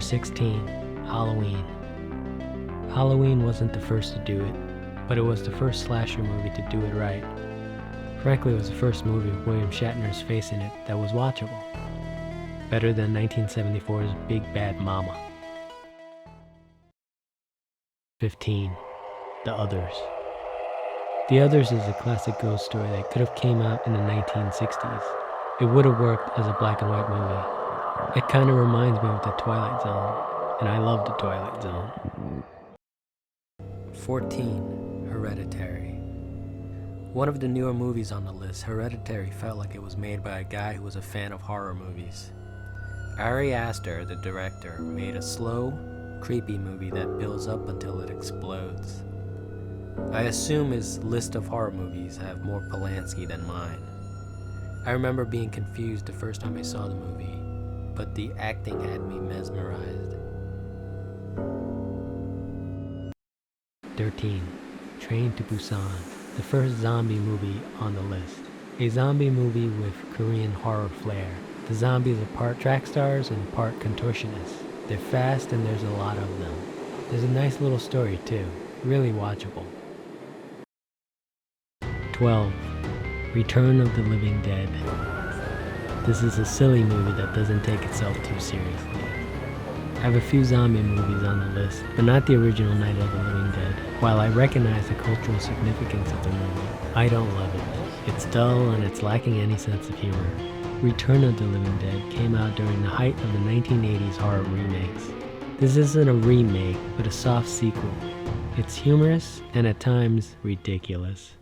16. Halloween. Halloween wasn't the first to do it, but it was the first slasher movie to do it right. Frankly, it was the first movie with William Shatner's face in it that was watchable. Better than 1974's Big Bad Mama. 15. The Others. The Others is a classic ghost story that could have came out in the 1960s. It would have worked as a black and white movie. It kind of reminds me of The Twilight Zone, and I love The Twilight Zone. 14. Hereditary. One of the newer movies on the list, Hereditary felt like it was made by a guy who was a fan of horror movies. Ari Aster, the director, made a slow, creepy movie that builds up until it explodes. I assume his list of horror movies have more Polanski than mine. I remember being confused the first time I saw the movie, but the acting had me mesmerized. 13. Train to Busan, the first zombie movie on the list. A zombie movie with Korean horror flair. The zombies are part track stars and part contortionists. They're fast and there's a lot of them. There's a nice little story too, really watchable. 12. Return of the Living Dead. This is a silly movie that doesn't take itself too seriously. I have a few zombie movies on the list, but not the original Night of the Living Dead. While I recognize the cultural significance of the movie, I don't love it. It's dull and it's lacking any sense of humor. Return of the Living Dead came out during the height of the 1980s horror remakes. This isn't a remake, but a soft sequel. It's humorous and at times ridiculous.